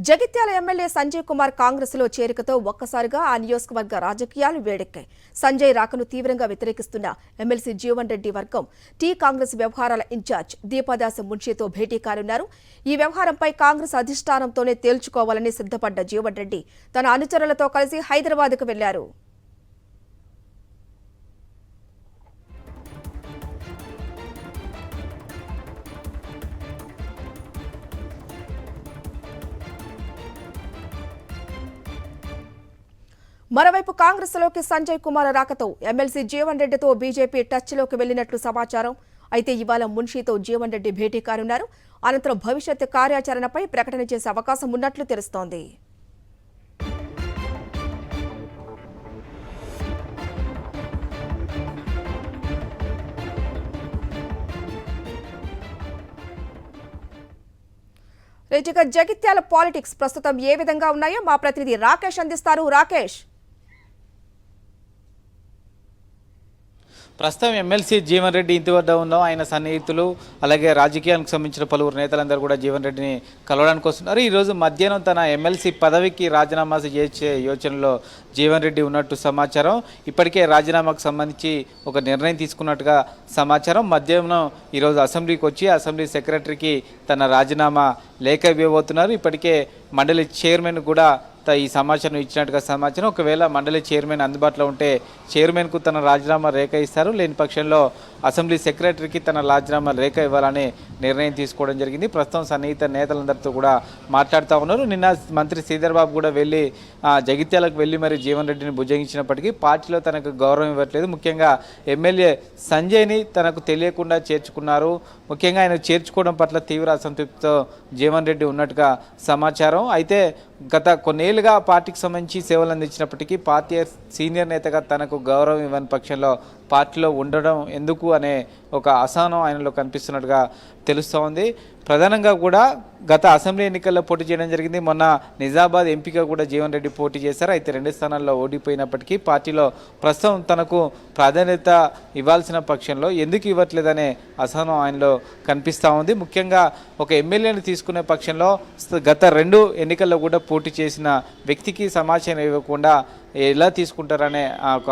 Jagtial MLA Sanjay Kumar Congress లో చేరికతో ఒక్కసారిగా ఆ నియోజకవర్గ రాజకీయాలు వేడెక్కాయి. సంజయ్ రాకను తీవ్రంగా వ్యతిరేకిస్తున్న ఎమ్మెల్సీ జీవన్ రెడ్డి వర్గం టీ కాంగ్రెస్ వ్యవహారాల ఇన్ఛార్జ్ దీపాదాస్ మున్షితో భేటీ కానున్నారు. ఈ వ్యవహారంపై కాంగ్రెస్ అధిష్టానంతోనే తేల్చుకోవాలని సిద్ధపడ్డ జీవన్ రెడ్డి తన అనుచరులతో కలిసి హైదరాబాద్కు వెళ్లారు. మరోవైపు కాంగ్రెస్లోకి సంజయ్ కుమార్ రాకతో ఎమ్మెల్సీ జీవన్ రెడ్డితో బీజేపీ టచ్లోకి వెళ్లినట్లు సమాచారం. అయితే ఇవాళ మున్షితో జీవన్ రెడ్డి భేటీ కానున్నారు. అనంతరం భవిష్యత్ కార్యాచరణపై ప్రకటన చేసే అవకాశం ఉన్నట్లు తెలుస్తోంది. జగిత్యాల పాలిటిక్స్ ప్రస్తుతం ఏ విధంగా ఉన్నాయో మా ప్రతినిధి రాకేష్ అందిస్తారు. రాకేష్, ప్రస్తుతం ఎమ్మెల్సీ జీవన్ రెడ్డి ఇంటి వద్ద ఉన్నాం. ఆయన సన్నిహితులు అలాగే రాజకీయానికి సంబంధించిన పలువురు నేతలందరూ కూడా జీవన్ రెడ్డిని కలవడానికి వస్తున్నారు. ఈరోజు మధ్యాహ్నం తన ఎమ్మెల్సీ పదవికి రాజీనామా చేసే యోచనలో జీవన్ రెడ్డి ఉన్నట్టు సమాచారం. ఇప్పటికే రాజీనామాకు సంబంధించి ఒక నిర్ణయం తీసుకున్నట్టుగా సమాచారం. మధ్యాహ్నం ఈరోజు అసెంబ్లీకి వచ్చి అసెంబ్లీ సెక్రటరీకి తన రాజీనామా లేఖ ఇవ్వబోతున్నారు. ఇప్పటికే మండలి చైర్మన్ కూడా ఈ సమాచారం ఇచ్చినట్టుగా సమాచారం. ఒకవేళ మండలి చైర్మన్ అందుబాటులో ఉంటే చైర్మన్కు తన రాజీనామా రేఖ ఇస్తారు. లేని పక్షంలో అసెంబ్లీ సెక్రటరీకి తన రాజీనామా రేఖ ఇవ్వాలని నిర్ణయం తీసుకోవడం జరిగింది. ప్రస్తుతం సన్నిహిత నేతలందరితో కూడా మాట్లాడుతూ ఉన్నారు. నిన్న మంత్రి శ్రీధర్ బాబు కూడా వెళ్ళి జగిత్యాలకు వెళ్ళి మరి జీవన్ రెడ్డిని భుజగించినప్పటికీ పార్టీలో తనకు గౌరవం ఇవ్వట్లేదు. ముఖ్యంగా ఎమ్మెల్యే సంజయ్ని తనకు తెలియకుండా చేర్చుకున్నారు. ముఖ్యంగా ఆయన చేర్చుకోవడం పట్ల తీవ్ర అసంతృప్తితో జీవన్ రెడ్డి ఉన్నట్టుగా సమాచారం. అయితే గత కొన్నేళ్లుగా పార్టీకి సంబంధించి సేవలు అందించినప్పటికీ పార్టీ సీనియర్ నేతగా తనకు గౌరవం ఇవ్వని పక్షంలో పార్టీలో ఉండడం ఎందుకు అనే ఒక అసహనం ఆయనలో కనిపిస్తున్నట్టుగా తెలుస్తోంది. ప్రధానంగా కూడా గత అసెంబ్లీ ఎన్నికల్లో పోటీ చేయడం జరిగింది. మొన్న నిజామాబాద్ ఎంపీగా కూడా జీవన్ రెడ్డి పోటీ చేశారు. అయితే 2 స్థానాల్లో ఓడిపోయినప్పటికీ పార్టీలో ప్రస్తుతం తనకు ప్రాధాన్యత ఇవ్వాల్సిన పక్షంలో ఎందుకు ఇవ్వట్లేదనే అసహనం ఆయనలో కనిపిస్తూ ఉంది. ముఖ్యంగా ఒక ఎమ్మెల్యేని తీసుకునే పక్షంలో గత 2 ఎన్నికల్లో కూడా పోటీ చేసిన వ్యక్తికి సమాచారం ఇవ్వకుండా ఎలా తీసుకుంటారనే ఒక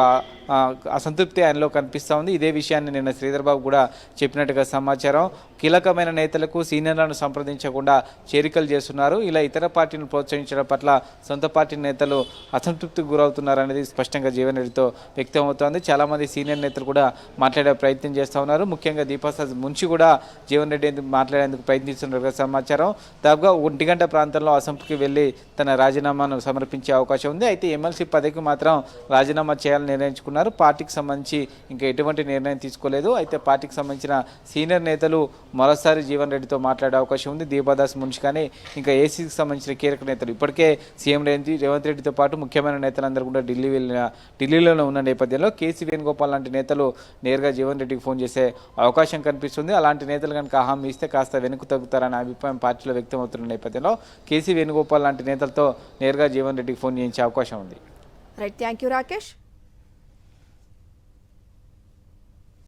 అసంతృప్తి ఆయనలో కనిపిస్తూ ఉంది. ఇదే విషయాన్ని నిన్న శ్రీధర్ బాబు కూడా చెప్పినట్టుగా సమాచారం. కీలకమైన నేతలకు సీనియర్లను సంప్రదించకుండా చేరికలు చేస్తున్నారు. ఇలా ఇతర పార్టీలను ప్రోత్సహించడం పట్ల సొంత పార్టీ నేతలు అసంతృప్తికి గురవుతున్నారనేది స్పష్టంగా జీవన్ రెడ్డితో వ్యక్తమవుతోంది. చాలామంది సీనియర్ నేతలు కూడా మాట్లాడే ప్రయత్నం చేస్తూ ఉన్నారు. ముఖ్యంగా దీపాదాస్ మున్షి కూడా జీవన్ రెడ్డి మాట్లాడేందుకు ప్రయత్నిస్తున్నట్టుగా సమాచారం. దాదాపుగా 1 గంట ప్రాంతంలో అసెంబ్లీకి వెళ్ళి తన రాజీనామాను సమర్పించే అవకాశం ఉంది. అయితే ఎమ్మెల్సీ పదవికి మాత్రం రాజీనామా చేయాలని నిర్ణయించుకున్నారు. పార్టీకి సంబంధించి ఇంకా ఎటువంటి నిర్ణయం తీసుకోలేదు. అయితే పార్టీకి సంబంధించిన సీనియర్ నేతలు మరోసారి జీవన్ రెడ్డితో మాట్లాడే అవకాశం ఉంది. దీపాదాస్ మున్షి కానీ ఇంకా ఏసీకి సంబంధించిన కీలక నేతలు ఇప్పటికే సీఎం రేవంత్ రెడ్డితో పాటు ముఖ్యమైన నేతలందరూ కూడా ఢిల్లీలోనే ఉన్న నేపథ్యంలో కేసీ వేణుగోపాల్ లాంటి నేతలు నేరుగా జీవన్ రెడ్డికి ఫోన్ చేసే అవకాశం కనిపిస్తుంది. అలాంటి నేతలు కనుక హామీ ఇస్తే కాస్త వెనుక తగ్గుతారనే అభిప్రాయం పార్టీలో వ్యక్తమవుతున్న నేపథ్యంలో కేసీ వేణుగోపాల్ లాంటి నేతలతో నేరుగా జీవన్ రెడ్డికి ఫోన్ చేయించే అవకాశం ఉంది. Right, thank you Rakesh.